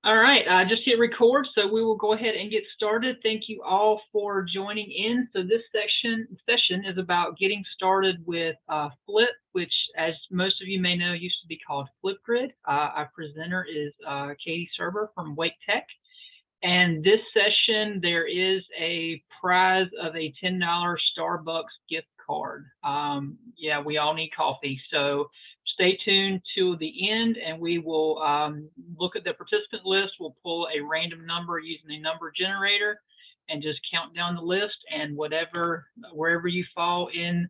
All right, just hit record, so we will go ahead and get started. Thank you all for joining in. So this session is about getting started with Flip, which, as most of you may know, used to be called Flipgrid. Our presenter is Katie Surber from EdTech. And this session, there is a prize of a $10 Starbucks gift card. Yeah, we all need coffee. So stay tuned to the end, and we will look at the participant list. We'll pull a random number using a number generator and just count down the list, and wherever you fall in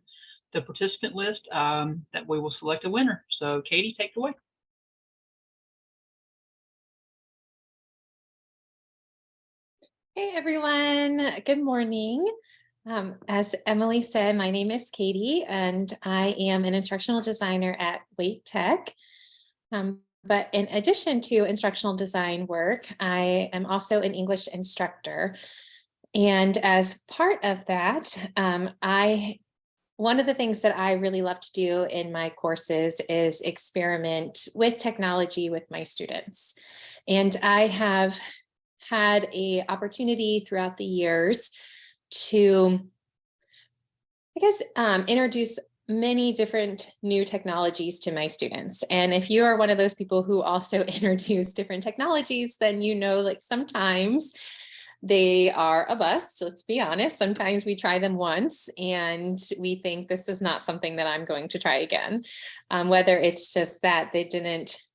the participant list, that we will select a winner. So Katie, take it away. Hey everyone, good morning. As Emily said, my name is Katie and I am an instructional designer at EdTech. But in addition to instructional design work, I am also an English instructor. And as part of that, one of the things that I really love to do in my courses is experiment with technology with my students. And I have had an opportunity throughout the years to, introduce many different new technologies to my students. And if you are one of those people who also introduce different technologies, then you know, like sometimes they are a bust. Let's be honest. Sometimes we try them once and we think this is not something that I'm going to try again. Whether it's just that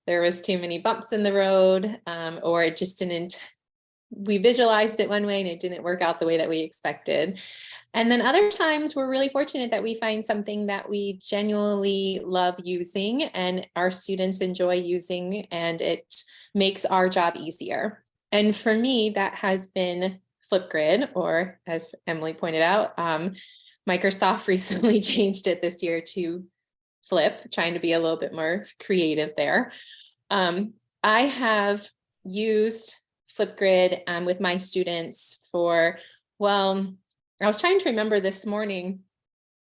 there was too many bumps in the road, or it just we visualized it one way and it didn't work out the way that we expected. And then other times we're really fortunate that we find something that we genuinely love using and our students enjoy using, and it makes our job easier. And for me, that has been Flipgrid, or as Emily pointed out, Microsoft recently changed it this year to Flip, trying to be a little bit more creative there. I have used Flipgrid with my students I was trying to remember this morning,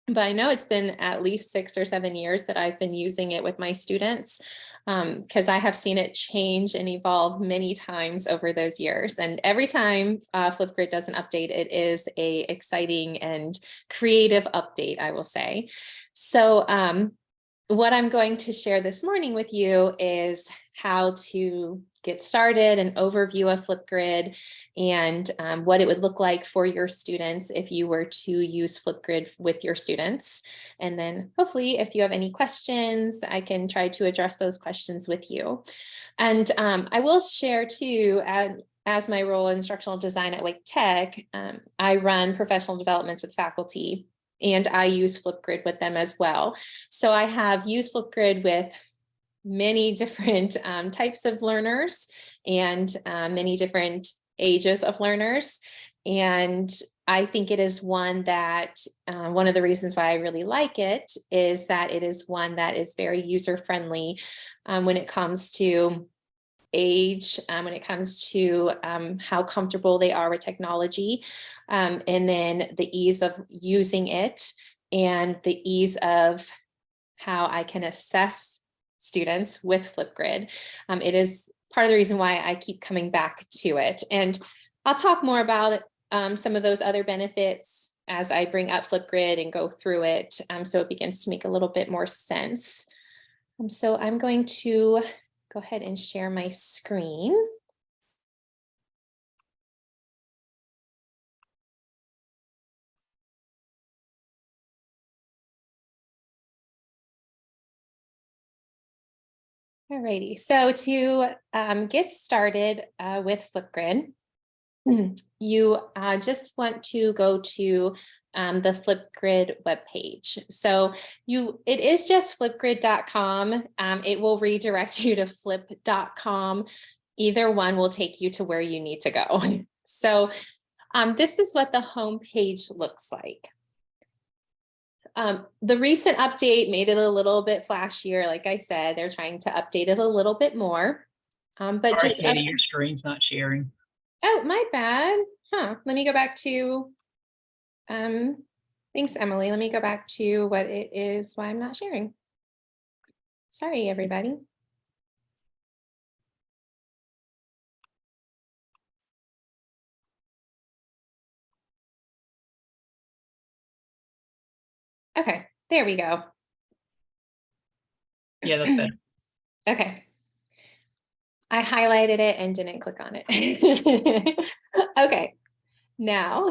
but I know it's been at least 6 or 7 years that I've been using it with my students, because I have seen it change and evolve many times over those years. And every time Flipgrid does an update, it is an exciting and creative update, I will say. So what I'm going to share this morning with you is how to get started, an overview of Flipgrid, and what it would look like for your students if you were to use Flipgrid with your students. And then hopefully if you have any questions, I can try to address those questions with you. And I will share too, as my role in instructional design at EdTech, I run professional developments with faculty, and I use Flipgrid with them as well. So I have used Flipgrid with many different types of learners and many different ages of learners. And I think it is one that, one of the reasons why I really like it is that it is one that is very user-friendly when it comes to age, when it comes to how comfortable they are with technology, and then the ease of using it and the ease of how I can assess students with Flipgrid. It is part of the reason why I keep coming back to it. And I'll talk more about some of those other benefits as I bring up Flipgrid and go through it, so it begins to make a little bit more sense. So I'm going to go ahead and share my screen. Alrighty, so to get started with Flipgrid, you just want to go to the Flipgrid webpage. So it is just flipgrid.com. It will redirect you to flip.com. Either one will take you to where you need to go. So this is what the home page looks like. The recent update made it a little bit flashier. Like I said, they're trying to update it a little bit more. But all right, Katie, your screen's not sharing. Oh, my bad. Let me go back to, thanks, Emily. Let me go back to what it is, why I'm not sharing. Sorry, everybody. Okay, there we go. Yeah, that's better. Okay. I highlighted it and didn't click on it. Okay, now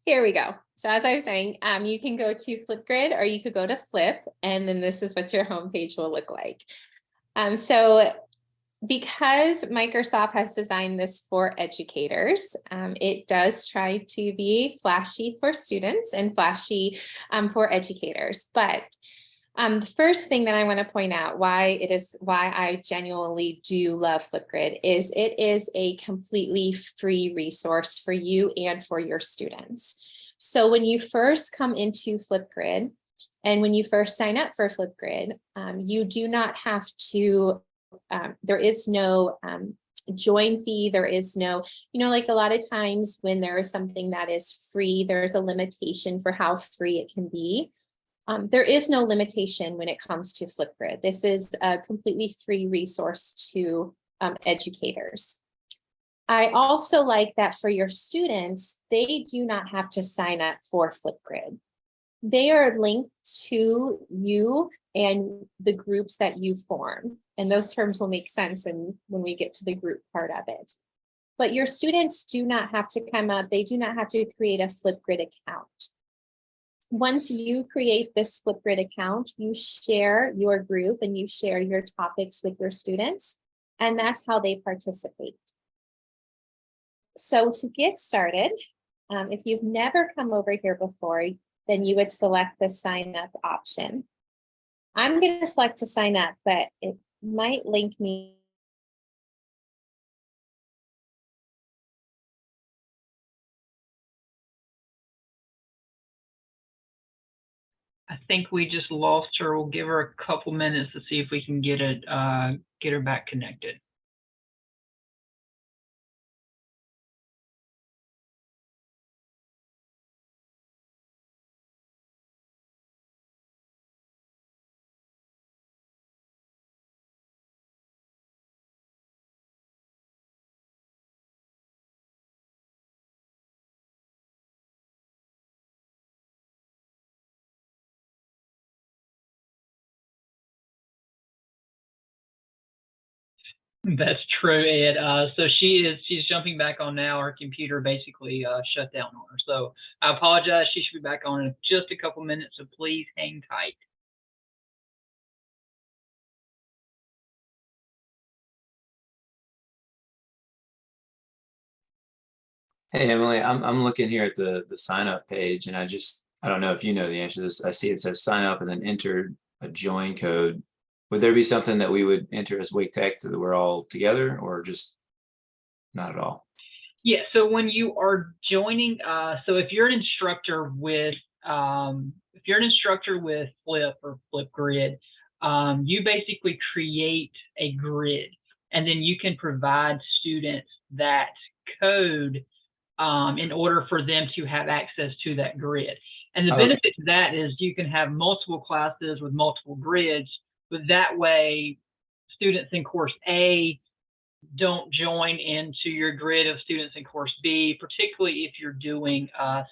here we go. So as I was saying, you can go to Flipgrid or you could go to Flip, and then this is what your homepage will look like. So because Microsoft has designed this for educators, it does try to be flashy for students and flashy for educators. But the first thing that I want to point out why I genuinely do love Flipgrid is it is a completely free resource for you and for your students. So when you first come into Flipgrid and when you first sign up for Flipgrid, you do not have to, there is no join fee. There is no, like a lot of times when there is something that is free, there's a limitation for how free it can be. There is no limitation when it comes to Flipgrid. This is a completely free resource to educators. I also like that for your students, they do not have to sign up for Flipgrid. They are linked to you and the groups that you form. And those terms will make sense when we get to the group part of it. But your students do not have to come up. They do not have to create a Flipgrid account. Once you create this Flipgrid account, you share your group and you share your topics with your students, and that's how they participate. So to get started, if you've never come over here before, then you would select the sign up option. I'm going to select to sign up, but it might link me. I think we just lost her. We'll give her a couple minutes to see if we can get her back connected. That's true, Ed. So she's jumping back on now. Her computer basically shut down on her. So I apologize. She should be back on in just a couple minutes. So please hang tight. Hey Emily, I'm looking here at the sign up page, and I don't know if you know the answer to this. I see it says sign up and then enter a join code. Would there be something that we would enter as Wake Tech so that we're all together, or just not at all? Yeah. So when you are joining, so if you're an instructor with Flip or Flipgrid, you basically create a grid, and then you can provide students that code in order for them to have access to that grid. And the benefit to that is you can have multiple classes with multiple grids, but that way students in course A don't join into your grid of students in course B, particularly if you're doing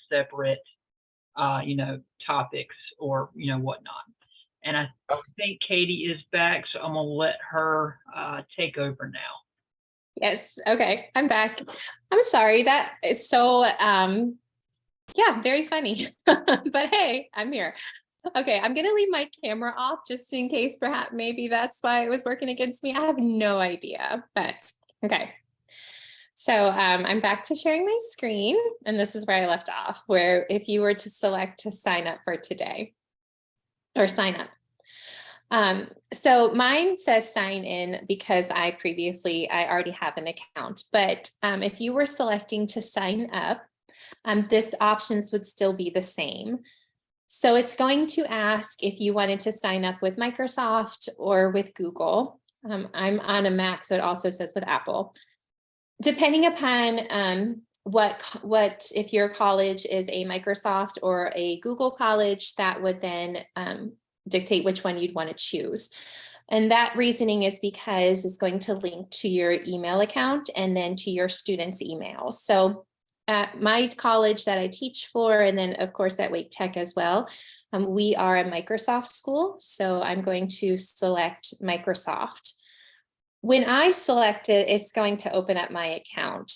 separate, topics or, whatnot. And I think Katie is back, so I'm gonna let her take over now. Yes. Okay. I'm back. I'm sorry that it's so, yeah, very funny, but hey, I'm here. Okay. I'm going to leave my camera off just in case, perhaps maybe that's why it was working against me. I have no idea, but okay. So I'm back to sharing my screen, and this is where I left off, where if you were to select to sign up for today or sign up. So mine says sign in because I already have an account, but if you were selecting to sign up, this options would still be the same. So it's going to ask if you wanted to sign up with Microsoft or with Google. I'm on a Mac, so it also says with Apple. Depending upon what if your college is a Microsoft or a Google college, that would then dictate which one you'd want to choose. And that reasoning is because it's going to link to your email account and then to your students' emails. So at my college that I teach for, and then of course at Wake Tech as well, we are a Microsoft school. So I'm going to select Microsoft. When I select it, it's going to open up my account.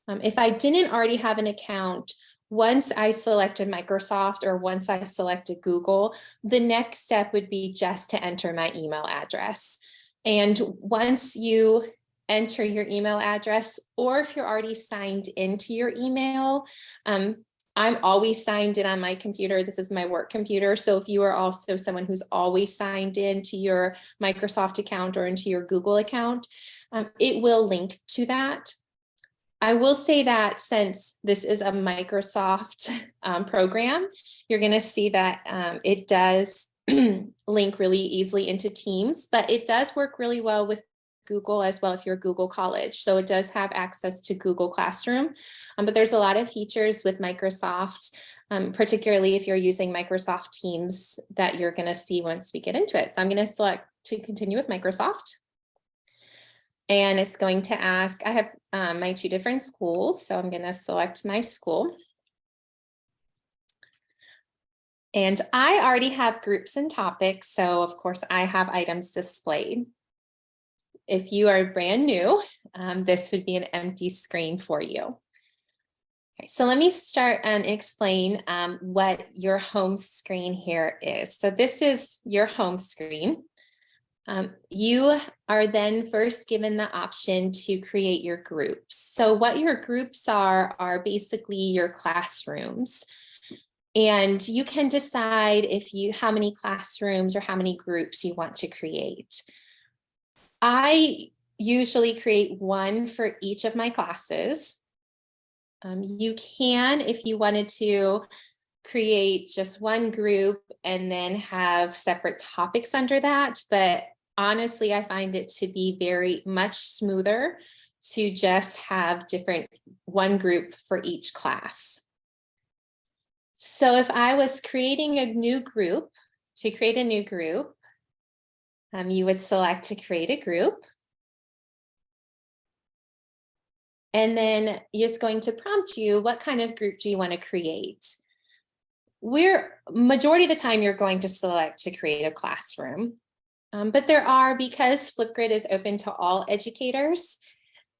If I didn't already have an account, once I selected Microsoft or once I selected Google, the next step would be just to enter my email address. And once you enter your email address, or if you're already signed into your email, I'm always signed in on my computer. This is my work computer. So if you are also someone who's always signed into your Microsoft account or into your Google account, it will link to that. I will say that since this is a Microsoft program, you're going to see that it does link really easily into Teams, but it does work really well with Google as well if you're a Google College. So it does have access to Google Classroom, but there's a lot of features with Microsoft, particularly if you're using Microsoft Teams, that you're going to see once we get into it. So I'm going to select to continue with Microsoft. And it's going to ask, I have my 2 different schools, so I'm going to select my school. And I already have groups and topics, so of course I have items displayed. If you are brand new, this would be an empty screen for you. Okay, so let me start and explain what your home screen here is. So this is your home screen. You are then first given the option to create your groups. So what your groups are basically your classrooms. And you can decide how many classrooms or how many groups you want to create. I usually create 1 for each of my classes. You can, if you wanted to, create just 1 group and then have separate topics under that. But honestly, I find it to be very much smoother to just have 1 group for each class. So if I was creating a new group, to create a new group, you would select to create a group. And then it's going to prompt you, what kind of group do you want to create? Majority of the time, you're going to select to create a classroom. But because Flipgrid is open to all educators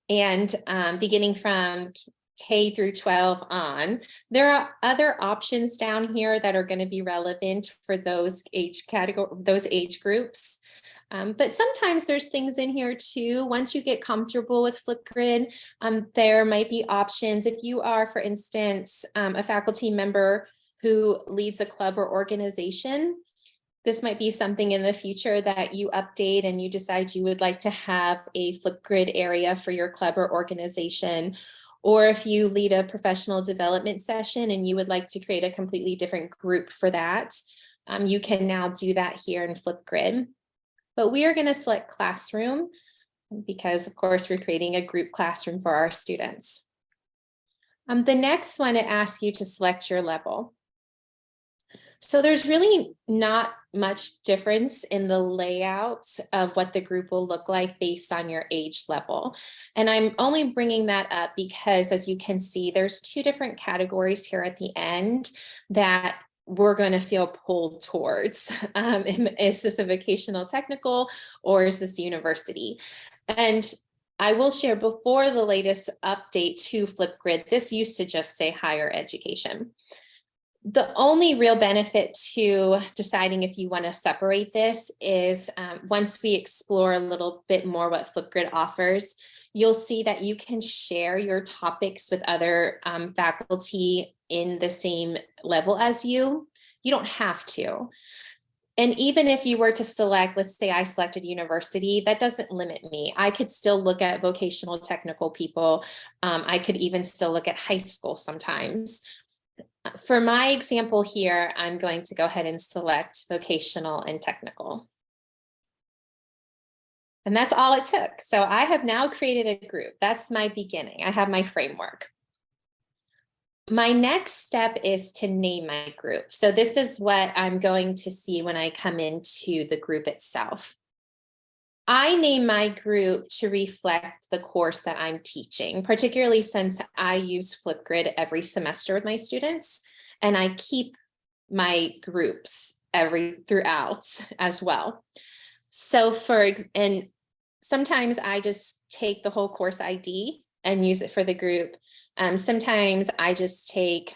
and beginning from K through 12 on, there are other options down here that are going to be relevant for those age groups. But sometimes there's things in here too. Once you get comfortable with Flipgrid, there might be options. If you are, for instance, a faculty member who leads a club or organization, this might be something in the future that you update and you decide you would like to have a Flipgrid area for your club or organization. Or if you lead a professional development session and you would like to create a completely different group for that, you can now do that here in Flipgrid. But we are going to select classroom because, of course, we're creating a group classroom for our students. The next one, it asks you to select your level. So there's really not much difference in the layouts of what the group will look like based on your age level. And I'm only bringing that up because, as you can see, there's 2 different categories here at the end that we're going to feel pulled towards. Is this a vocational technical or is this university? And I will share, before the latest update to Flipgrid, this used to just say higher education. The only real benefit to deciding if you want to separate this is once we explore a little bit more what Flipgrid offers, you'll see that you can share your topics with other faculty in the same level as you. You don't have to. And even if you were to select, let's say I selected university, that doesn't limit me. I could still look at vocational technical people. I could even still look at high school sometimes. For my example here, I'm going to go ahead and select vocational and technical. And that's all it took. So I have now created a group. That's my beginning. I have my framework. My next step is to name my group. So this is what I'm going to see when I come into the group itself. I name my group to reflect the course that I'm teaching, particularly since I use Flipgrid every semester with my students, and I keep my groups throughout as well. So and sometimes I just take the whole course ID and use it for the group. Sometimes I just take,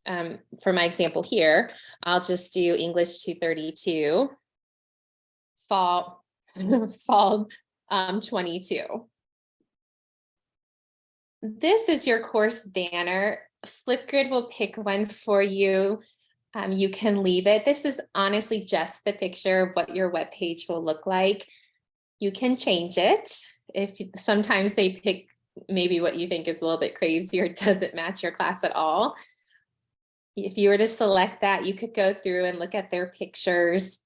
for my example here, I'll just do English 232, fall 22. This is your course banner. Flipgrid will pick one for you. You can leave it. This is honestly just the picture of what your web page will look like. You can change it if sometimes they pick maybe what you think is a little bit crazy or doesn't match your class at all. If you were to select that, you could go through and look at their pictures.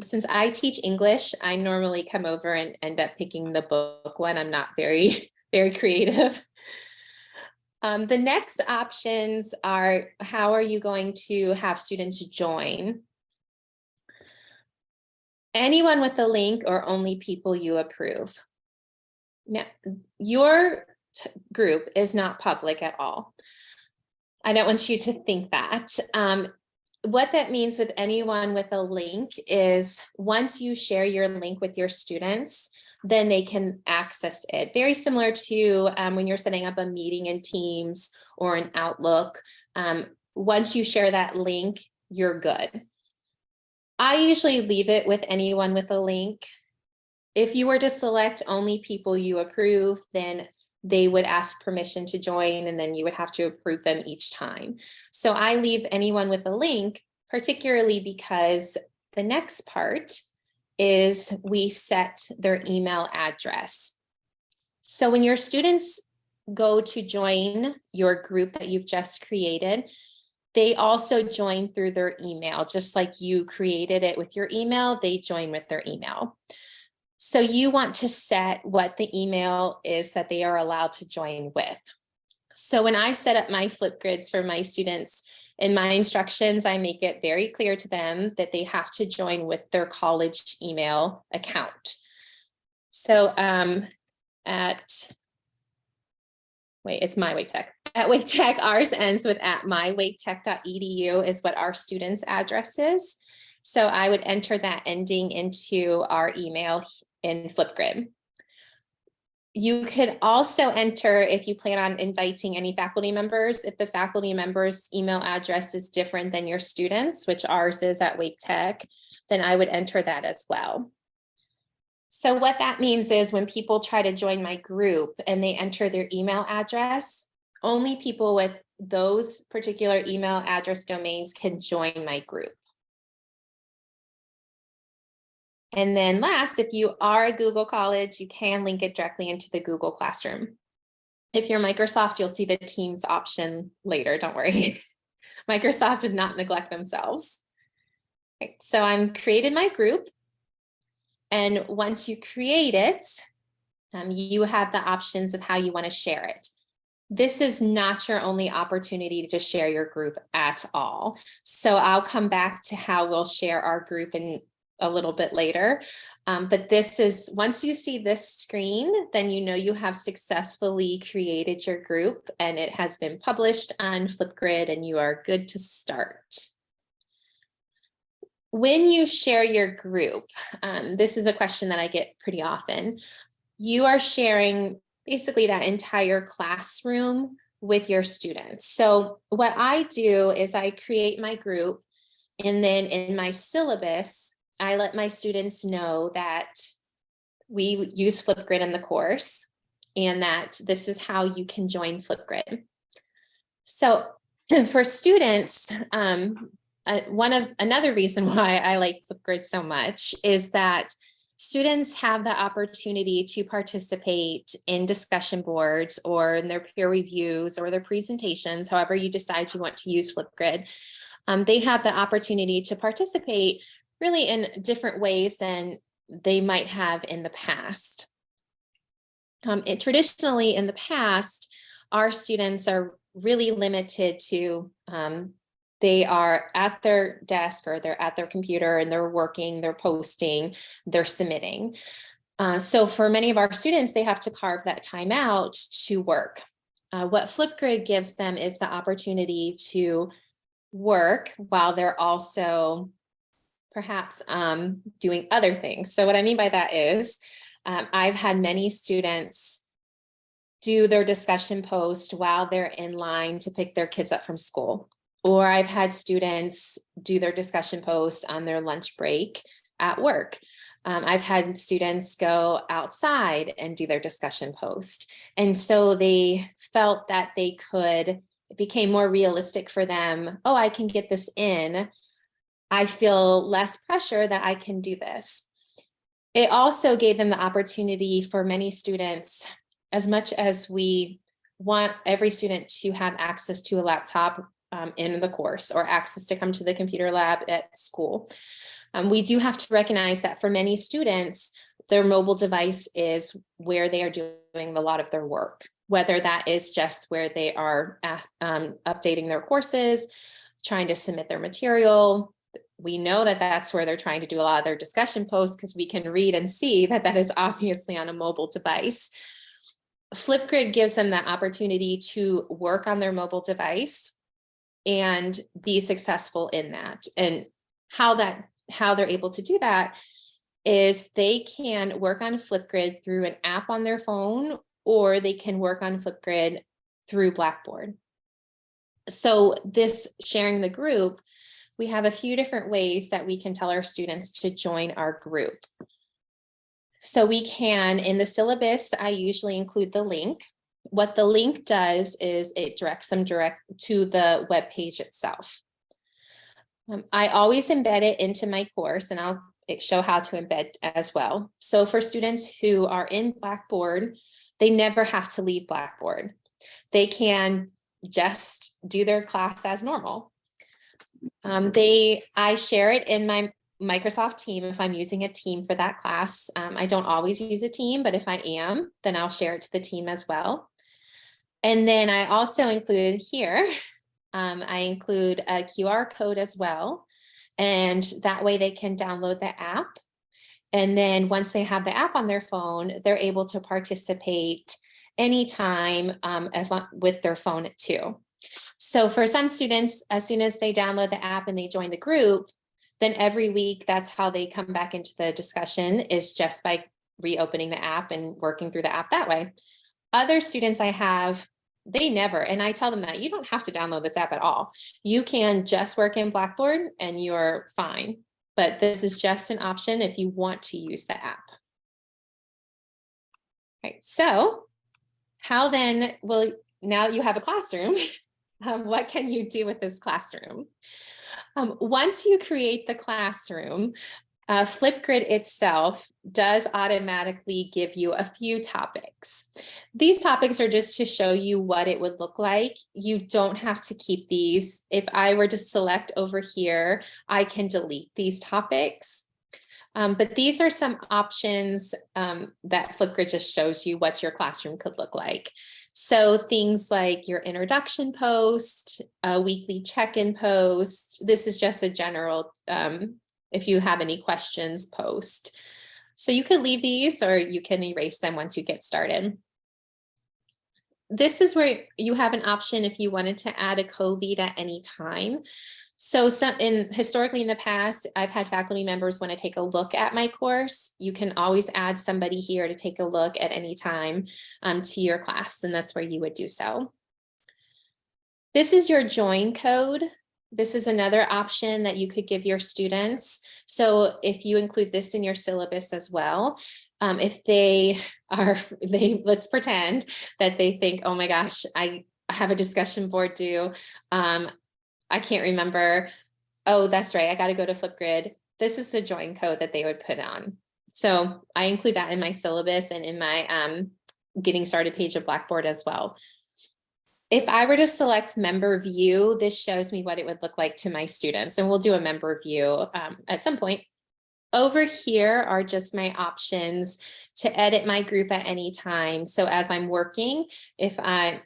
Since I teach English, I normally come over and end up picking the book one. I'm not very, very creative. The next options are, how are you going to have students join? Anyone with a link or only people you approve. Now, your group is not public at all. I don't want you to think that. What that means with anyone with a link is once you share your link with your students, then they can access it. Very similar to when you're setting up a meeting in Teams or in Outlook. Once you share that link, you're good. I usually leave it with anyone with a link. If you were to select only people you approve, then they would ask permission to join, and then you would have to approve them each time. So I leave anyone with a link, particularly because the next part is we set their email address. So when your students go to join your group that you've just created, they also join through their email. Just like you created it with your email, they join with their email. So you want to set what the email is that they are allowed to join with. So when I set up my Flipgrids for my students, in my instructions, I make it very clear to them that they have to join with their college email account. So it's my WakeTech. At WakeTech, ours ends with @mywaketech.edu is what our students' address is. So I would enter that ending into our email in Flipgrid. You could also enter, if you plan on inviting any faculty members, if the faculty member's email address is different than your students, which ours is at WakeTech, then I would enter that as well. So what that means is when people try to join my group and they enter their email address, only people with those particular email address domains can join my group. And then last, if you are a Google College, you can link it directly into the Google Classroom. If you're Microsoft, you'll see the Teams option later, don't worry. Microsoft would not neglect themselves. Right, so I'm created my group. And once you create it, you have the options of how you want to share it. This is not your only opportunity to just share your group at all. So I'll come back to how we'll share our group in a little bit later. But this is, once you see this screen, then you know you have successfully created your group and it has been published on Flipgrid and you are good to start. When you share your group, this is a question that I get pretty often. You are sharing basically that entire classroom with your students. So what I do is I create my group, and then in my syllabus, I let my students know that we use Flipgrid in the course and that this is how you can join Flipgrid. So for students, another reason why I like Flipgrid so much is that students have the opportunity to participate in discussion boards or in their peer reviews or their presentations, however you decide you want to use Flipgrid. They have the opportunity to participate really in different ways than they might have in the past. Traditionally in the past, our students are really limited to, they are at their desk or they're at their computer and they're working, they're posting, they're submitting. So for many of our students, they have to carve that time out to work. What Flipgrid gives them is the opportunity to work while they're also perhaps doing other things. So what I mean by that is I've had many students do their discussion post while they're in line to pick their kids up from school. Or I've had students do their discussion post on their lunch break at work. I've had students go outside and do their discussion post. And so they felt that they could, it became more realistic for them. Oh, I can get this in. I feel less pressure that I can do this. It also gave them the opportunity for many students, as much as we want every student to have access to a laptop in the course or access to come to the computer lab at school. We do have to recognize that for many students, their mobile device is where they are doing a lot of their work, whether that is just where they are updating their courses, trying to submit their material. We know that that's where they're trying to do a lot of their discussion posts because we can read and see that that is obviously on a mobile device. Flipgrid gives them that opportunity to work on their mobile device and be successful in that. And how they're able to do that is they can work on Flipgrid through an app on their phone, or they can work on Flipgrid through Blackboard. So this sharing the group, we have a few different ways that we can tell our students to join our group. So we can, in the syllabus, I usually include the link. What the link does is it directs them direct to the web page itself. I always embed it into my course, and I'll show how to embed as well. So for students who are in Blackboard, they never have to leave Blackboard. They can just do their class as normal. I share it in my Microsoft team if I'm using a team for that class. I don't always use a team, but if I am, then I'll share it to the team as well. And then I also include here, I include a QR code as well. And that way they can download the app. And then once they have the app on their phone, they're able to participate anytime with their phone too. So for some students, as soon as they download the app and they join the group, then every week, that's how they come back into the discussion, is just by reopening the app and working through the app that way. Other students I have, they never, and I tell them that you don't have to download this app at all. You can just work in Blackboard and you're fine. But this is just an option if you want to use the app. All right, so how then will, now that you have a classroom, what can you do with this classroom? Once you create the classroom, Flipgrid itself does automatically give you a few topics. These topics are just to show you what it would look like. You don't have to keep these. If I were to select over here, I can delete these topics. But these are some options that Flipgrid just shows you what your classroom could look like. So things like your introduction post, a weekly check-in post. This is just a general, if you have any questions, post. So you could leave these or you can erase them once you get started. This is where you have an option if you wanted to add a co-lead at any time. So historically in the past, I've had faculty members want to take a look at my course. You can always add somebody here to take a look at any time to your class, and that's where you would do so. This is your join code. This is another option that you could give your students. So if you include this in your syllabus as well, if let's pretend that they think, oh my gosh, I have a discussion board due. I can't remember. Oh, that's right. I got to go to Flipgrid. This is the join code that they would put on. So I include that in my syllabus and in my getting started page of Blackboard as well. If I were to select member view, this shows me what it would look like to my students, and we'll do a member view at some point. Over here are just my options to edit my group at any time. So as I'm working, if I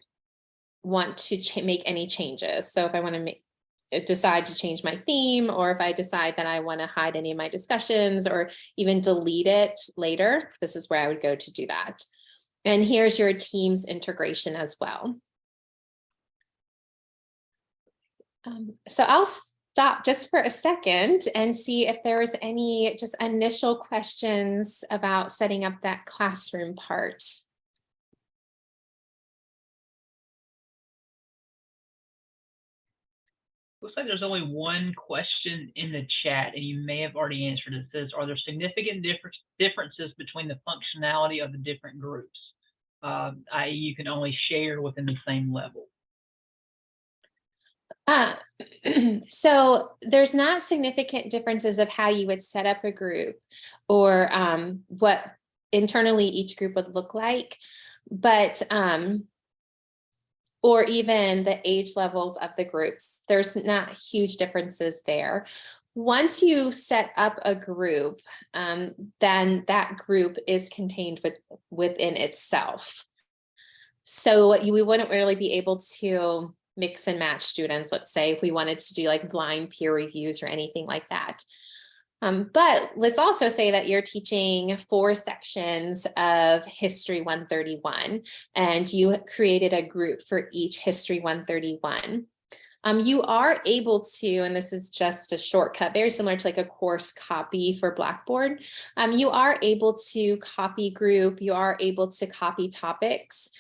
want to make any changes. So if I want to decide to change my theme, or if I decide that I want to hide any of my discussions or even delete it later, this is where I would go to do that. And here's your Teams integration as well. So I'll stop just for a second and see if there was any just initial questions about setting up that classroom part. Looks like there's only one question in the chat, and you may have already answered it. It says, are there significant differences between the functionality of the different groups? I.e. you can only share within the same level. So there's not significant differences of how you would set up a group or what internally each group would look like, but or even the age levels of the groups. There's not huge differences there. Once you set up a group, then that group is contained within itself. So we wouldn't really be able to mix and match students, let's say, if we wanted to do like blind peer reviews or anything like that. But let's also say that you're teaching 4 sections of History 131, and you created a group for each History 131. You are able to, and this is just a shortcut, very similar to like a course copy for Blackboard. You are able to copy group, you are able to copy topics,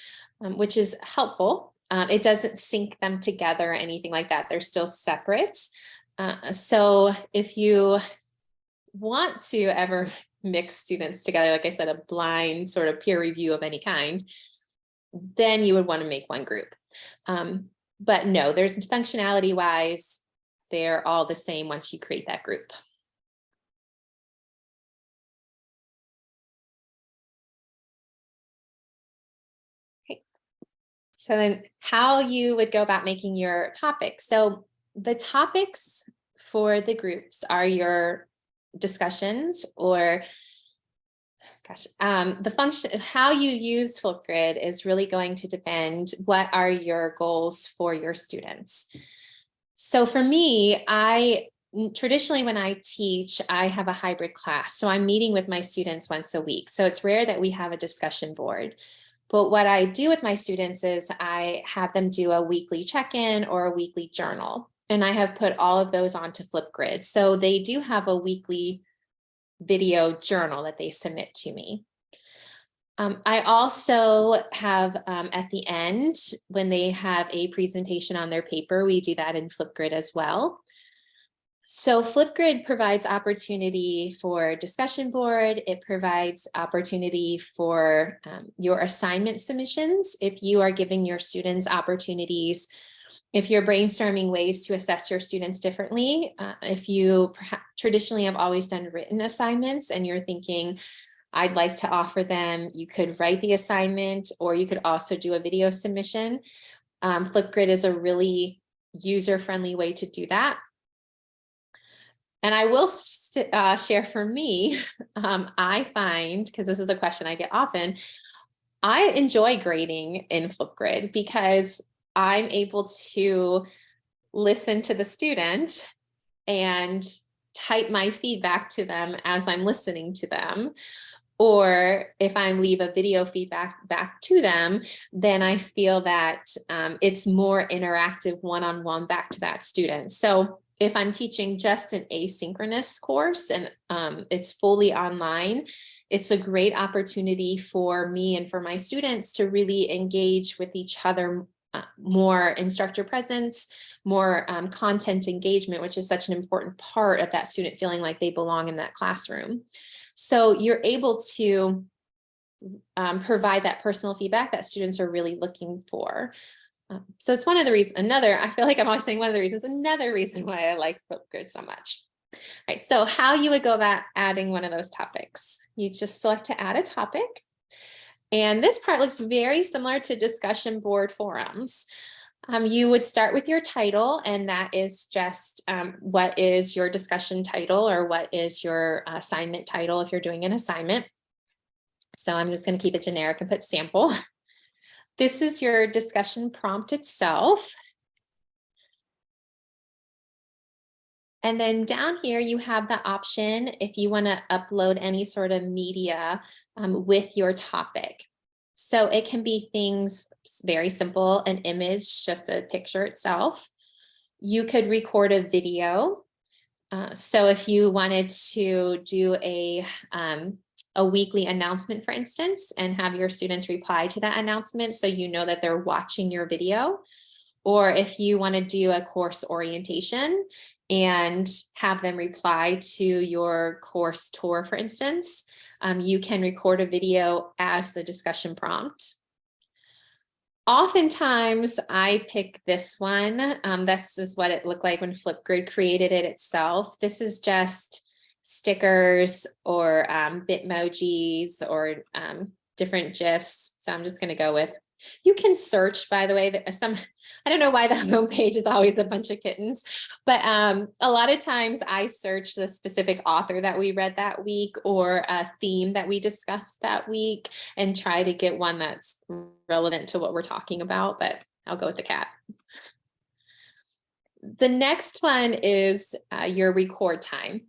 which is helpful. It doesn't sync them together or anything like that. They're still separate. So if you want to ever mix students together, like I said, a blind sort of peer review of any kind, then you would want to make one group. But no, there's functionality wise, they're all the same once you create that group. Okay. So then how you would go about making your topics. So the topics for the groups are your discussions, or the function of how you use Flipgrid is really going to depend what are your goals for your students. So for me, traditionally when I teach, I have a hybrid class. So I'm meeting with my students once a week. So it's rare that we have a discussion board. But what I do with my students is I have them do a weekly check-in or a weekly journal. And I have put all of those onto Flipgrid. So they do have a weekly video journal that they submit to me. I also have at the end, when they have a presentation on their paper, we do that in Flipgrid as well. So Flipgrid provides opportunity for discussion board. It provides opportunity for your assignment submissions. If you are giving your students opportunities, if you're brainstorming ways to assess your students differently, if you traditionally have always done written assignments and you're thinking, I'd like to offer them, you could write the assignment, or you could also do a video submission. Flipgrid is a really user-friendly way to do that. And I will share for me, I find, because this is a question I get often, I enjoy grading in Flipgrid because I'm able to listen to the student and type my feedback to them as I'm listening to them. Or if I leave a video feedback back to them, then I feel that it's more interactive one-on-one back to that student. So if I'm teaching just an asynchronous course and it's fully online, it's a great opportunity for me and for my students to really engage with each other, more instructor presence, more content engagement, which is such an important part of that student feeling like they belong in that classroom. So you're able to provide that personal feedback that students are really looking for. So it's one of the reasons, I feel like I'm always saying one of the reasons, another reason why I like Flipgrid so much. All right, so how you would go about adding one of those topics. You just select to add a topic. And this part looks very similar to discussion board forums. You would start with your title, and that is just what is your discussion title or what is your assignment title if you're doing an assignment. So I'm just going to keep it generic and put sample. This is your discussion prompt itself. And then down here, you have the option if you want to upload any sort of media with your topic. So it can be things very simple, an image, just a picture itself. You could record a video. So if you wanted to do a weekly announcement, for instance, and have your students reply to that announcement so you know that they're watching your video, or if you want to do a course orientation and have them reply to your course tour, for instance, you can record a video as the discussion prompt. Oftentimes I pick this one. This is what it looked like when Flipgrid created it itself. This is just stickers or Bitmojis or different GIFs. So I'm just going to go with, you can search, by the way, that I don't know why the homepage is always a bunch of kittens, but a lot of times I search the specific author that we read that week or a theme that we discussed that week and try to get one that's relevant to what we're talking about, but I'll go with the cat. The next one is your record time.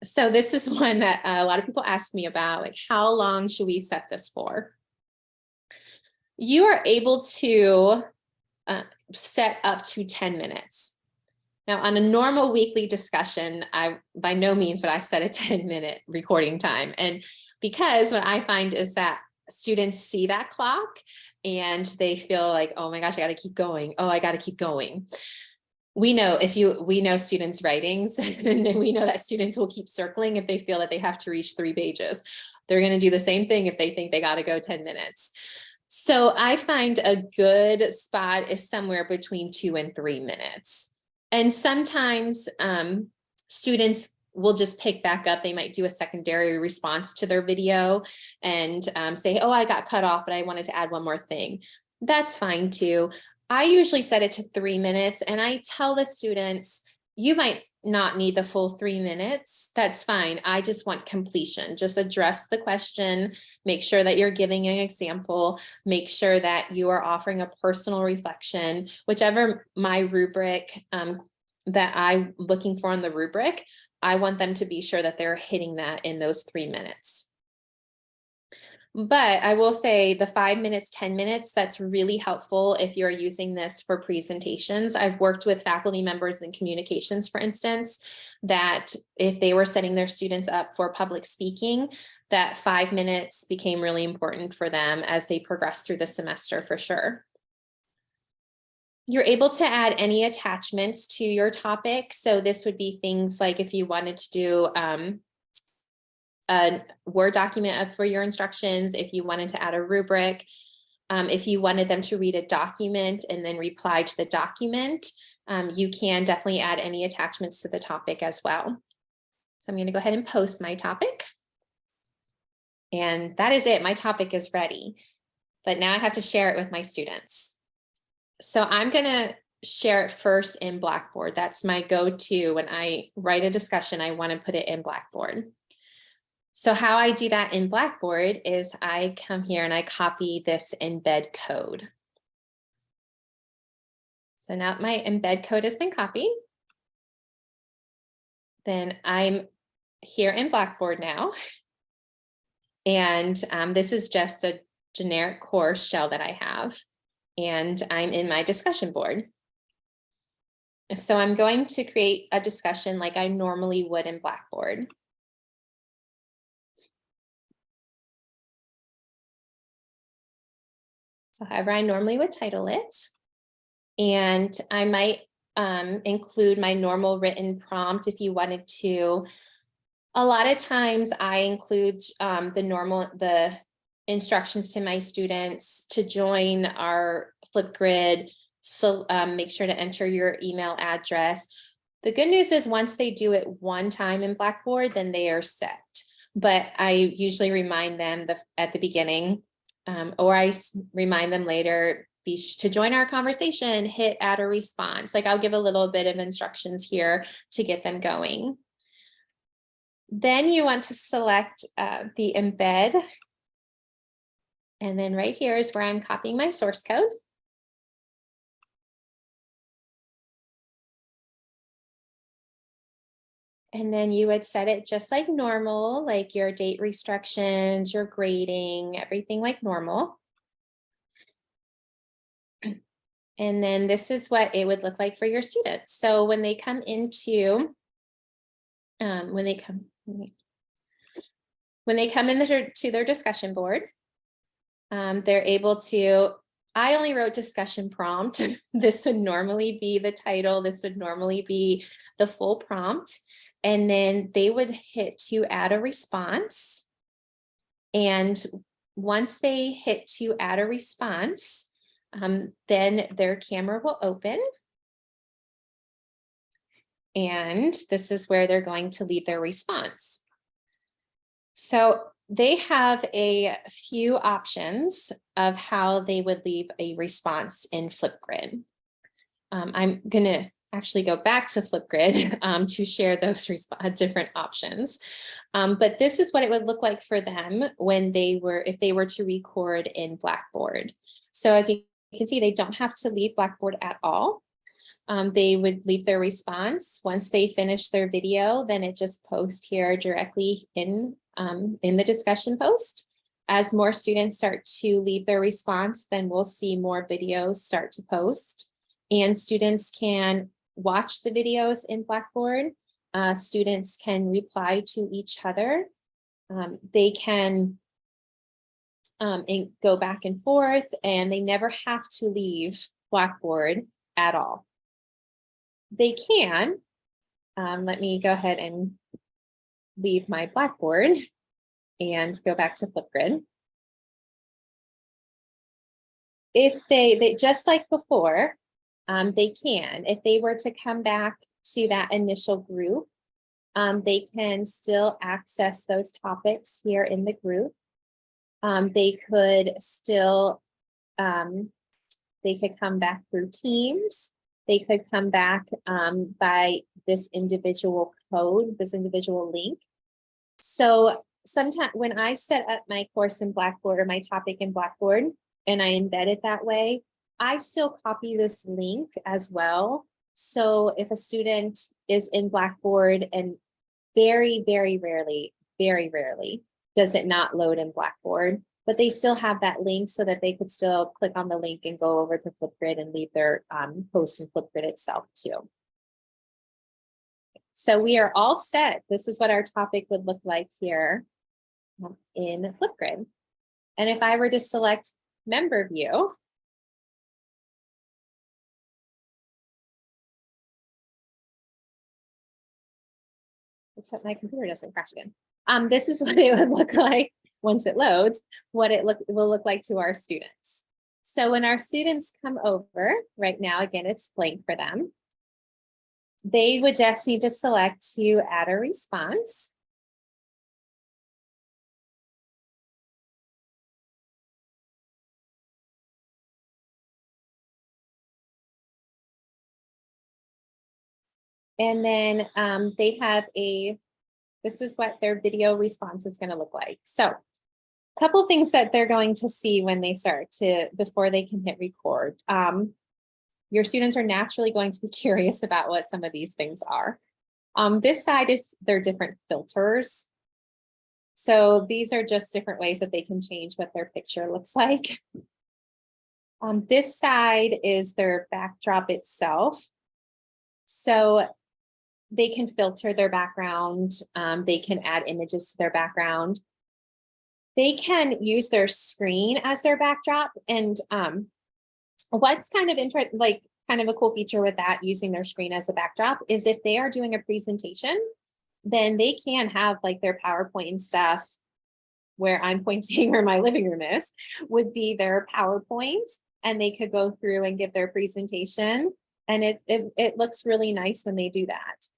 So this is one that a lot of people ask me about, like, how long should we set this for? You are able to set up to 10 minutes. Now, on a normal weekly discussion, I by no means would I set a 10-minute recording time. And because what I find is that students see that clock and they feel like, oh my gosh, I got to keep going. Oh, I got to keep going. We know we know students' writings, and we know that students will keep circling if they feel that they have to reach 3 pages. They're going to do the same thing if they think they got to go 10 minutes. So I find a good spot is somewhere between 2 and 3 minutes. And sometimes students will just pick back up. They might do a secondary response to their video and say, oh, I got cut off, but I wanted to add one more thing. That's fine too. I usually set it to 3 minutes, and I tell the students, you might not need the full 3 minutes. That's fine. I just want completion. Just address the question, make sure that you're giving an example, make sure that you are offering a personal reflection, whichever my rubric that I'm looking for on the rubric, I want them to be sure that they're hitting that in those 3 minutes. But I will say the 5 minutes, 10 minutes, that's really helpful if you're using this for presentations. I've worked with faculty members in communications, for instance, that if they were setting their students up for public speaking, that 5 minutes became really important for them as they progress through the semester, for sure. You're able to add any attachments to your topic. So this would be things like if you wanted to do a Word document for your instructions, if you wanted to add a rubric, if you wanted them to read a document and then reply to the document, you can definitely add any attachments to the topic as well. So I'm going to go ahead and post my topic. And that is it. My topic is ready. But now I have to share it with my students. So I'm going to share it first in Blackboard. That's my go-to. When I write a discussion, I want to put it in Blackboard. So how I do that in Blackboard is I come here and I copy this embed code. So now my embed code has been copied. Then I'm here in Blackboard now. And this is just a generic course shell that I have. And I'm in my discussion board. So I'm going to create a discussion like I normally would in Blackboard. So however I normally would title it. And I might include my normal written prompt if you wanted to. A lot of times I include the instructions to my students to join our Flipgrid. So make sure to enter your email address. The good news is once they do it one time in Blackboard, then they are set. But I usually remind them at the beginning, or I remind them later, to join our conversation, hit add a response. Like I'll give a little bit of instructions here to get them going. Then you want to select the embed. And then right here is where I'm copying my source code. And then you would set it just like normal, like your date restrictions, your grading, everything like normal. And then this is what it would look like for your students. So when they come into, when they come into their discussion board, they're able to, I only wrote discussion prompt. This would normally be the title. This would normally be the full prompt. And then they would hit to add a response. And once they hit to add a response, then their camera will open. And this is where they're going to leave their response. So they have a few options of how they would leave a response in Flipgrid. I'm going to actually go back to Flipgrid to share those different options. But this is what it would look like for them when if they were to record in Blackboard. So as you can see, they don't have to leave Blackboard at all. They would leave their response. Once they finish their video, then it just posts here directly in the discussion post. As more students start to leave their response, then we'll see more videos start to post. And students can watch the videos in Blackboard. Students can reply to each other. They can go back and forth, and they never have to leave Blackboard at all. They can, let me go ahead and leave my Blackboard and go back to Flipgrid. If they just like before, they can. If they were to come back to that initial group, they can still access those topics here in the group. They could still, they could come back through Teams. They could come back by this individual code, this individual link. So sometimes when I set up my course in Blackboard or my topic in Blackboard and I embed it that way, I still copy this link as well. So if a student is in Blackboard, and very, very rarely does it not load in Blackboard, but they still have that link so that they could still click on the link and go over to Flipgrid and leave their post in Flipgrid itself too. So we are all set. This is what our topic would look like here in Flipgrid. And if I were to select member view, let's hope my computer doesn't crash again. This is what it would look like once it loads, what it will look like to our students. So when our students come over, right now, again, it's blank for them. They would just need to select to add a response. And then they have this is what their video response is going to look like. So a couple of things that they're going to see when they before they can hit record. Your students are naturally going to be curious about what some of these things are. This side is their different filters. So these are just different ways that they can change what their picture looks like. This side is their backdrop itself. So they can filter their background. They can add images to their background. They can use their screen as their backdrop. And what's kind of interesting, like kind of a cool feature with that, using their screen as a backdrop, is if they are doing a presentation, then they can have like their PowerPoint and stuff, where I'm pointing where my living room is, would be their PowerPoint, and they could go through and give their presentation. And it looks really nice when they do that.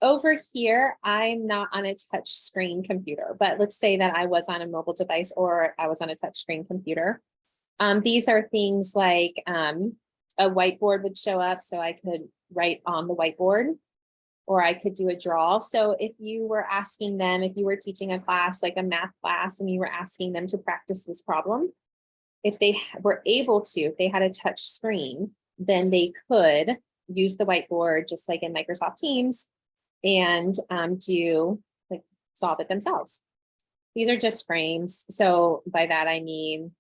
Over here, I'm not on a touch screen computer, but let's say that I was on a mobile device or I was on a touch screen computer. These are things like a whiteboard would show up, so I could write on the whiteboard, or I could do a draw. So if you were asking them, if you were teaching a class, like a math class, and you were asking them to practice this problem, if they were able to, if they had a touch screen, then they could use the whiteboard, just like in Microsoft Teams, and do like solve it themselves. These are just frames. So by that, I mean,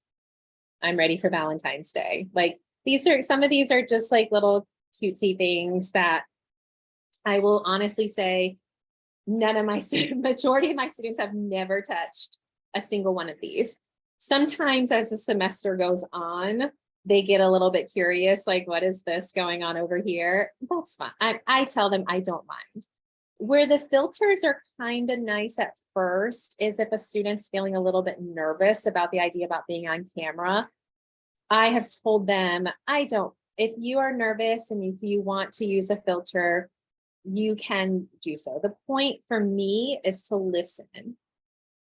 I'm ready for Valentine's Day. Like some of these are just like little cutesy things that I will honestly say, majority of my students have never touched a single one of these. Sometimes as the semester goes on, they get a little bit curious, like, what is this going on over here? That's fine. I tell them I don't mind. Where the filters are kind of nice at first is if a student's feeling a little bit nervous about the idea about being on camera. I have told them, if you are nervous and if you want to use a filter, you can do so. The point for me is to listen.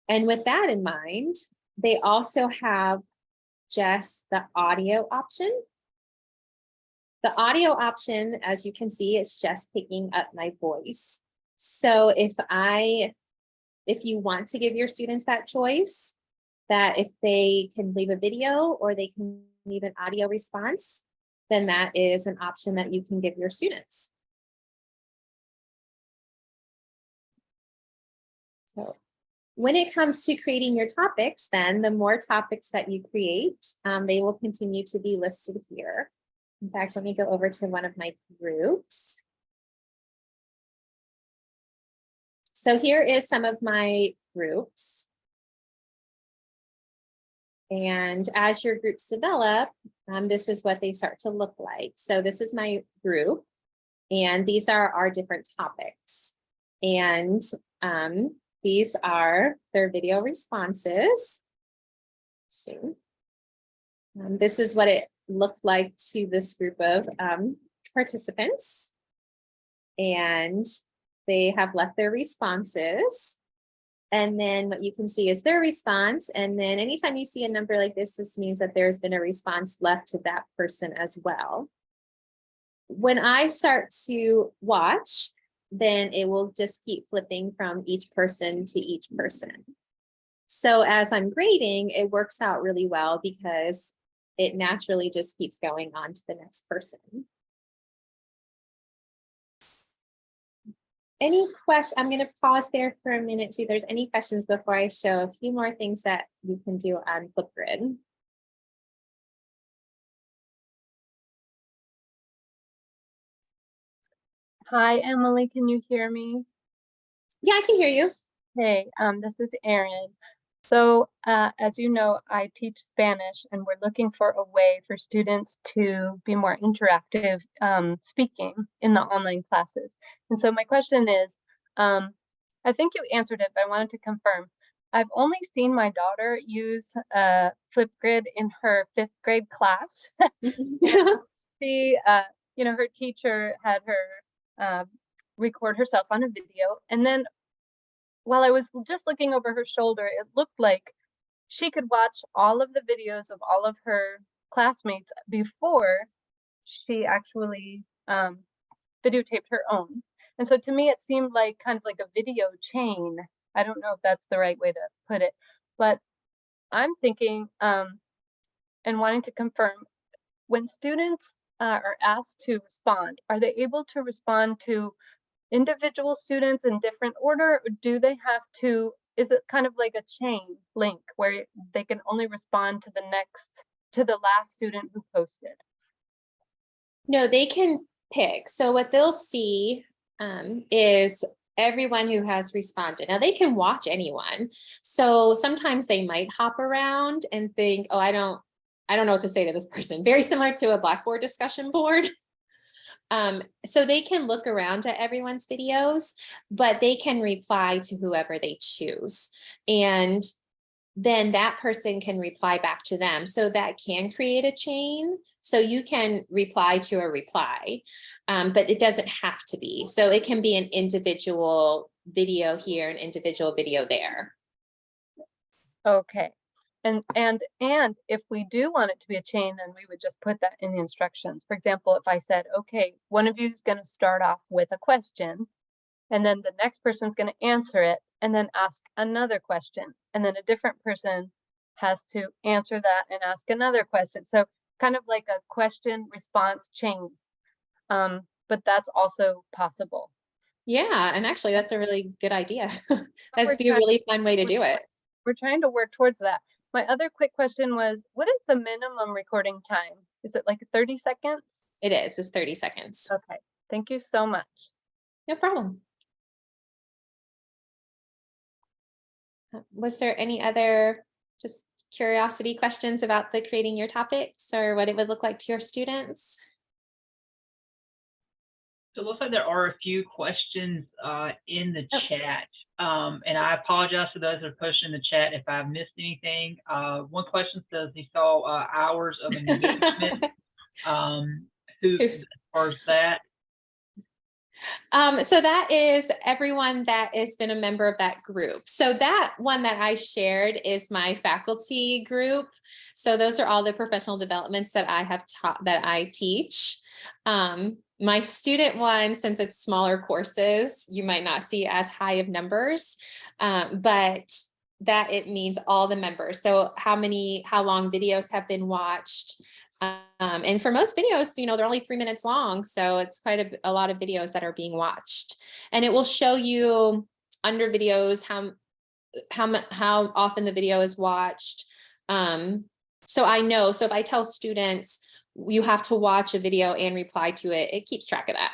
And with that in mind, they also have just the audio option. The audio option, as you can see, is just picking up my voice. So if you want to give your students that choice, that if they can leave a video or they can leave an audio response, then that is an option that you can give your students. So when it comes to creating your topics, then the more topics that you create, they will continue to be listed here. In fact, let me go over to one of my groups. So here is some of my groups. And as your groups develop, this is what they start to look like. So this is my group, and these are our different topics. And these are their video responses. Let's see. This is what it looked like to this group of participants. And they have left their responses. And then what you can see is their response. And then anytime you see a number like this means that there's been a response left to that person as well. When I start to watch, then it will just keep flipping from each person to each person. So as I'm grading, it works out really well because it naturally just keeps going on to the next person. Any questions? I'm going to pause there for a minute, see if there's any questions before I show a few more things that you can do on Flipgrid. Hi, Emily, can you hear me? Yeah, I can hear you. Hey, this is Erin. So as you know, I teach Spanish, and we're looking for a way for students to be more interactive speaking in the online classes. And so my question is, I think you answered it, but I wanted to confirm. I've only seen my daughter use Flipgrid in her 5th grade class. She, her teacher had her record herself on a video, and then while I was just looking over her shoulder, it looked like she could watch all of the videos of all of her classmates before she actually videotaped her own. And so to me, it seemed like kind of like a video chain. I don't know if that's the right way to put it, but I'm thinking and wanting to confirm, when students are asked to respond, are they able to respond to individual students in different order, or do they have to, is it kind of like a chain link where they can only respond to the last student who posted? No, they can pick. So what they'll see is everyone who has responded. Now they can watch anyone. So sometimes they might hop around and think, oh, I don't know what to say to this person. Very similar to a Blackboard discussion board. So they can look around at everyone's videos, but they can reply to whoever they choose. And then that person can reply back to them. So that can create a chain. So you can reply to a reply, but it doesn't have to be. So it can be an individual video here, an individual video there. Okay. And if we do want it to be a chain, then we would just put that in the instructions. For example, if I said, okay, one of you is going to start off with a question, and then the next person's going to answer it and then ask another question, and then a different person has to answer that and ask another question. So kind of like a question response chain, but that's also possible. Yeah, and actually that's a really good idea. We're That'd be a trying, really fun way to do it. we're trying to work towards that. My other quick question was, what is the minimum recording time? Is it like 30 seconds? It's 30 seconds. Okay, thank you so much. No problem. Was there any other just curiosity questions about the creating your topics or what it would look like to your students? So it looks like there are a few questions in the chat. And I apologize to those that are posting in the chat if I've missed anything. One question says he saw hours of engagement. Who, as far as that? So that is everyone that has been a member of that group. So that one that I shared is my faculty group. So those are all the professional developments that I have taught, that I teach. My student one, since it's smaller courses, you might not see as high of numbers, but that it means all the members. So how long videos have been watched. And for most videos, they're only 3 minutes long. So it's quite a lot of videos that are being watched, and it will show you under videos how often the video is watched. So I know, so if I tell students you have to watch a video and reply to it, it keeps track of that.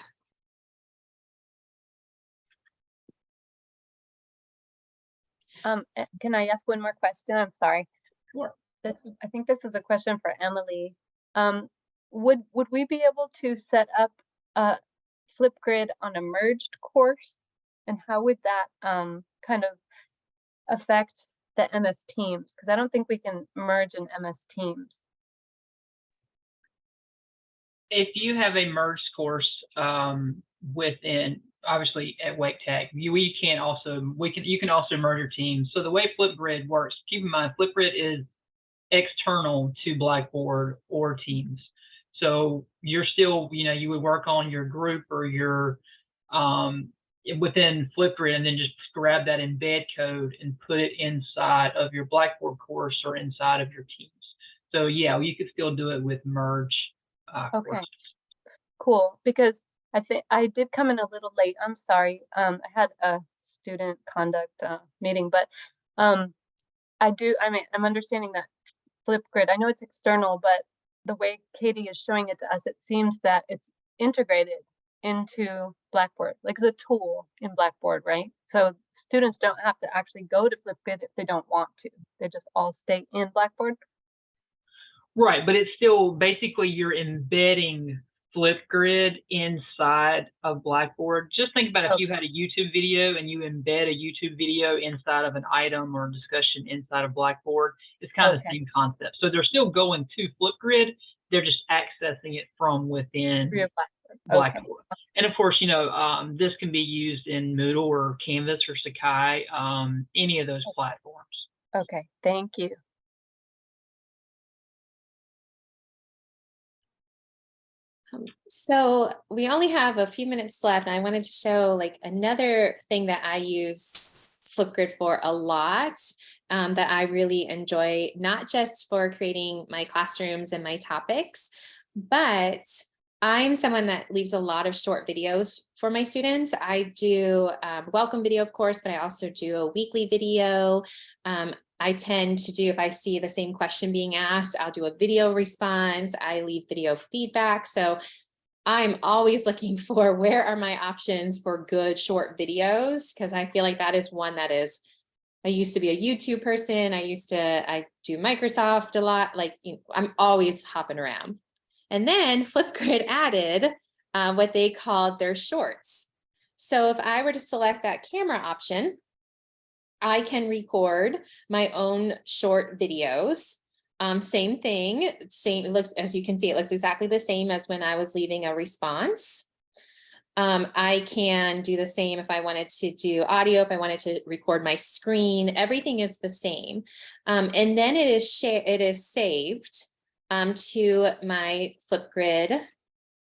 Can I ask one more question? I'm sorry. Sure. I think this is a question for Emily. Would we be able to set up a Flipgrid on a merged course? And how would that kind of affect the MS Teams? Because I don't think we can merge in MS Teams. If you have a merged course within, obviously at EdTech, you can also merge your teams. So the way Flipgrid works, keep in mind, Flipgrid is external to Blackboard or Teams. So you're still, you would work on your group or your within Flipgrid, and then just grab that embed code and put it inside of your Blackboard course or inside of your Teams. So yeah, you could still do it with merge. Okay, courses. Cool. Because I think I did come in a little late. I'm sorry. I had a student conduct meeting, but I'm understanding that Flipgrid, I know it's external, but the way Katie is showing it to us, it seems that it's integrated into Blackboard, like it's a tool in Blackboard, right? So students don't have to actually go to Flipgrid if they don't want to. They just all stay in Blackboard. Right, but it's still basically you're embedding Flipgrid inside of Blackboard. Just think about if you had a YouTube video and you embed a YouTube video inside of an item or discussion inside of Blackboard, it's kind of the same concept. So they're still going to Flipgrid, they're just accessing it from within Blackboard. And of course, this can be used in Moodle or Canvas or Sakai, any of those platforms. Okay, thank you. So we only have a few minutes left, and I wanted to show another thing that I use Flipgrid for a lot, that I really enjoy, not just for creating my classrooms and my topics, but I'm someone that leaves a lot of short videos for my students. I do welcome video, of course, but I also do a weekly video. I tend to do, if I see the same question being asked, I'll do a video response. I leave video feedback. So I'm always looking for where are my options for good short videos, because I feel like that is one that is, I used to be a YouTube person. I do Microsoft a lot. I'm always hopping around. And then Flipgrid added what they called their shorts. So if I were to select that camera option, I can record my own short videos. Same thing, it looks, as you can see, it looks exactly the same as when I was leaving a response. I can do the same if I wanted to do audio, if I wanted to record my screen, everything is the same. And then it is saved to my Flipgrid.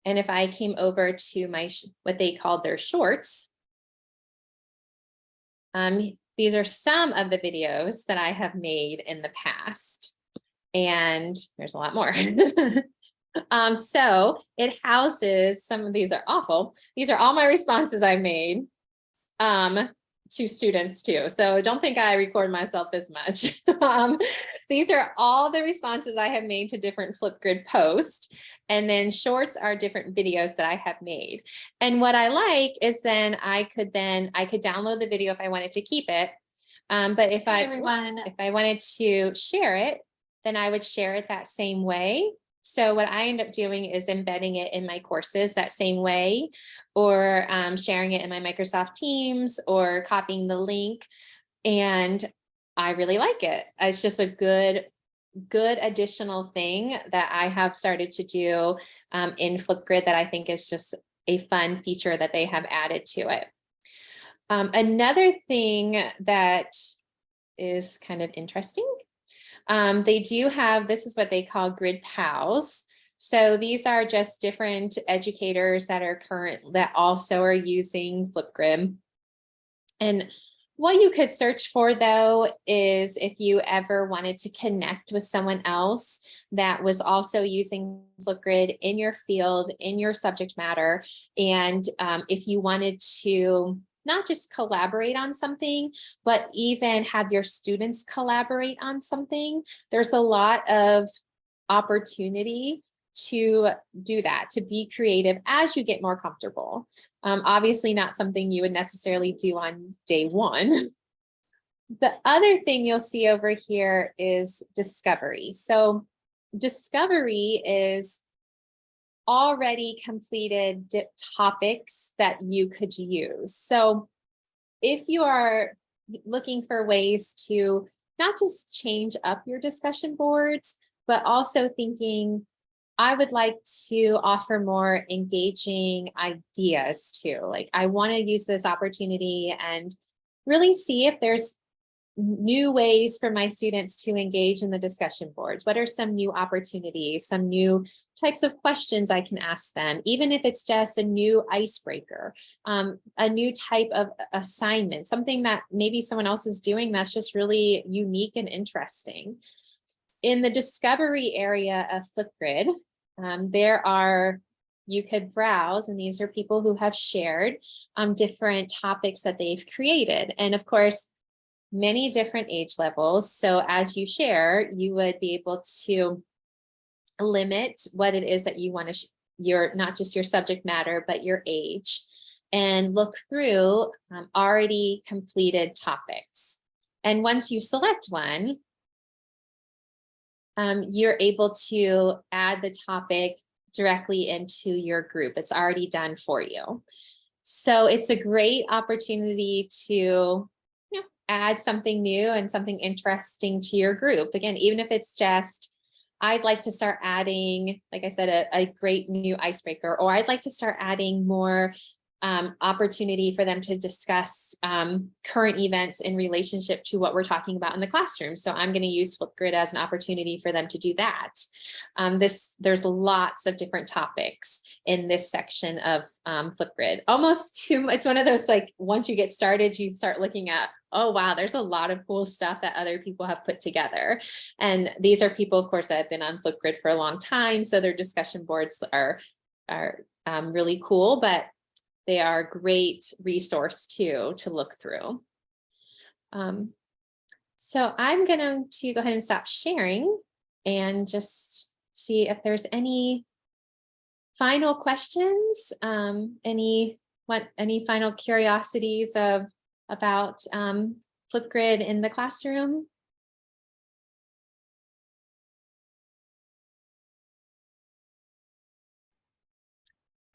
And if I came over to my, what they called their shorts, these are some of the videos that I have made in the past, and there's a lot more. So it houses, some of these are awful. These are all my responses I made. to students too. So don't think I record myself this much. These are all the responses I have made to different Flipgrid posts. And then shorts are different videos that I have made. And what I like is then I could download the video if I wanted to keep it. But if I wanted to share it, then I would share it that same way. So what I end up doing is embedding it in my courses that same way, or sharing it in my Microsoft Teams, or copying the link. And I really like it. It's just a good additional thing that I have started to do in Flipgrid that I think is just a fun feature that they have added to it. Another thing that is kind of interesting, they do have, this is what they call grid pals. So these are just different educators that also are using Flipgrid. And what you could search for though is if you ever wanted to connect with someone else that was also using Flipgrid in your field, in your subject matter, and if you wanted to not just collaborate on something, but even have your students collaborate on something, there's a lot of opportunity to do that, to be creative as you get more comfortable. Obviously not something you would necessarily do on day one. The other thing you'll see over here is discovery. So discovery is already completed topics that you could use. So if you are looking for ways to not just change up your discussion boards, but also thinking, I would like to offer more engaging ideas too. Like I want to use this opportunity and really see if there's new ways for my students to engage in the discussion boards. What are some new opportunities, some new types of questions I can ask them, even if it's just a new icebreaker, a new type of assignment, something that maybe someone else is doing that's just really unique and interesting. In the discovery area of Flipgrid, you could browse, and these are people who have shared different topics that they've created. And of course, many different age levels. So as you share, you would be able to limit what it is that you want to, not just your subject matter, but your age, and look through already completed topics. And once you select one, you're able to add the topic directly into your group. It's already done for you. So it's a great opportunity to add something new and something interesting to your group. Again, even if it's just, I'd like to start adding, like I said, a great new icebreaker, or I'd like to start adding more opportunity for them to discuss current events in relationship to what we're talking about in the classroom. So I'm going to use Flipgrid as an opportunity for them to do that. There's lots of different topics in this section of Flipgrid. It's one of those, like, once you get started, you start looking at, oh, wow, there's a lot of cool stuff that other people have put together. And these are people, of course, that have been on Flipgrid for a long time. So their discussion boards are really cool, but they are a great resource too to look through. So I'm going to go ahead and stop sharing and just see if there's any final questions, any final curiosities about Flipgrid in the classroom.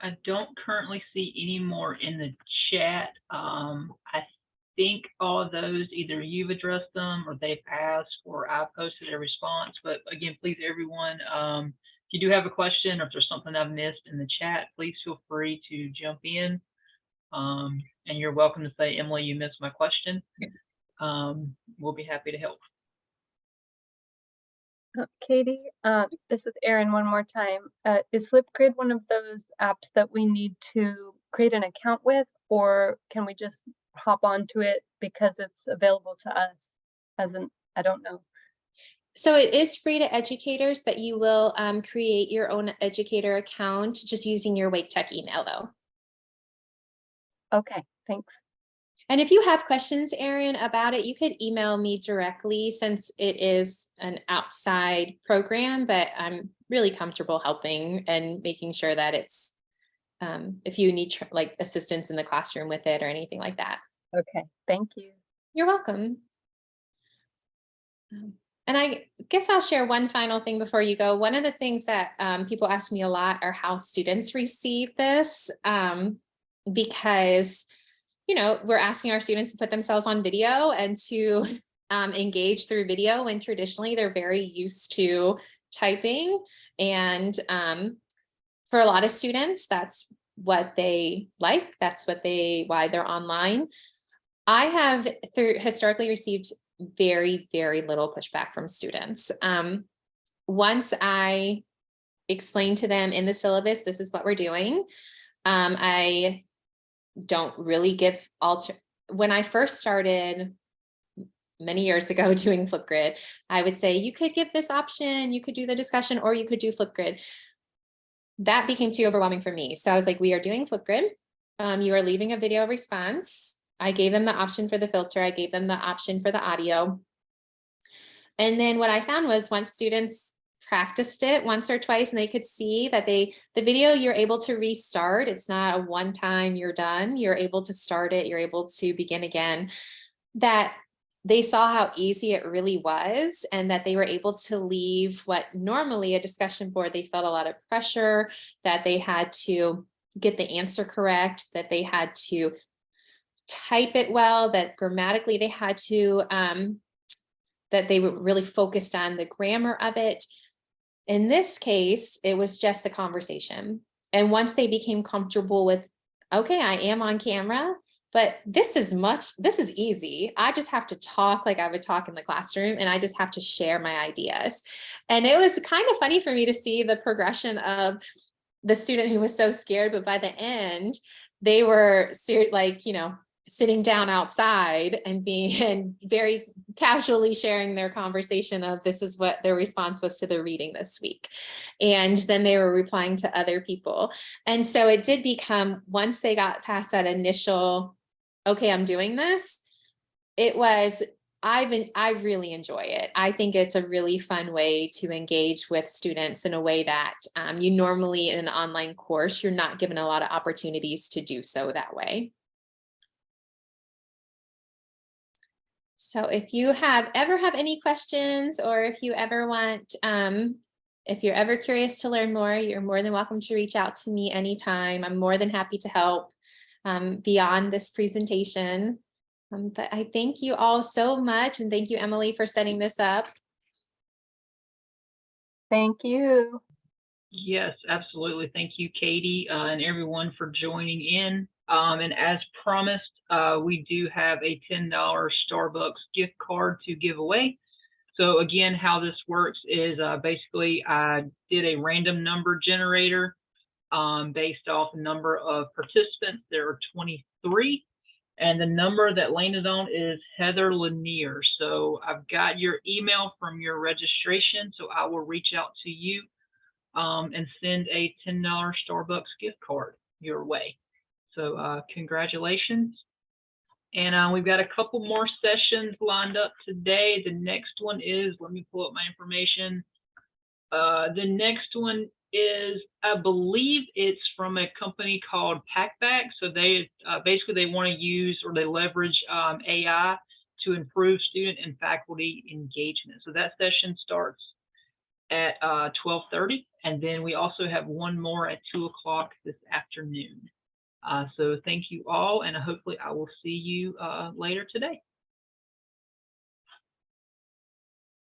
I don't currently see any more in the chat. I think all of those, either you've addressed them or they've asked or I've posted a response. But again, please, everyone, if you do have a question or if there's something I've missed in the chat, please feel free to jump in. And you're welcome to say, Emily, you missed my question. We'll be happy to help. Katie, this is Erin one more time. Is Flipgrid one of those apps that we need to create an account with, or can we just hop onto it because it's available to us I don't know. So it is free to educators, but you will create your own educator account just using your EdTech email though. Okay, thanks. And if you have questions, Erin, about it, you could email me directly since it is an outside program, but I'm really comfortable helping and making sure that it's, if you need like assistance in the classroom with it or anything like that. Okay, thank you. You're welcome. And I guess I'll share one final thing before you go. One of the things that people ask me a lot are how students receive this, because, you know, we're asking our students to put themselves on video and to engage through video when traditionally they're very used to typing. And for a lot of students, that's what they like. That's what why they're online. I have historically received very, very little pushback from students. Once I explain to them in the syllabus, this is what we're doing. I don't really give when I first started many years ago doing Flipgrid, I would say, you could give this option, you could do the discussion, or you could do Flipgrid. That became too overwhelming for me. So I was like, we are doing Flipgrid. You are leaving a video response. I gave them the option for the filter. I gave them the option for the audio. And then what I found was once students practiced it once or twice and they could see that the video, you're able to restart. It's not a one time you're done. You're able to start it. You're able to begin again. That they saw how easy it really was and that they were able to leave what normally a discussion board, they felt a lot of pressure, that they had to get the answer correct, that they had to type it well, that grammatically they had to, that they were really focused on the grammar of it. In this case, it was just a conversation. And once they became comfortable with, okay, I am on camera, but this is easy. I just have to talk like I would talk in the classroom and I just have to share my ideas. And it was kind of funny for me to see the progression of the student who was so scared, but by the end, they were like, you know, sitting down outside and very casually sharing their conversation of this is what their response was to the reading this week. And then they were replying to other people. And so it did become, once they got past that initial, okay, I'm doing this, it was, I really enjoy it. I think it's a really fun way to engage with students in a way that you normally in an online course, you're not given a lot of opportunities to do so that way. So if you ever have any questions, or if you ever want, if you're ever curious to learn more, you're more than welcome to reach out to me anytime. I'm more than happy to help beyond this presentation. But I thank you all so much. And thank you, Emily, for setting this up. Thank you. Yes, absolutely. Thank you, Katie, and everyone for joining in. And as promised, we do have a $10 Starbucks gift card to give away. So again, how this works is basically I did a random number generator based off the number of participants. There are 23. And the number that landed on is Heather Lanier. So I've got your email from your registration. So I will reach out to you and send a $10 Starbucks gift card your way. So congratulations. And we've got a couple more sessions lined up today. The next one is, let me pull up my information. The next one is, I believe it's from a company called Packback. So they basically they want to use, or they leverage AI to improve student and faculty engagement. So that session starts at 12:30, and then we also have one more at 2 o'clock this afternoon. So thank you all, and hopefully I will see you later today.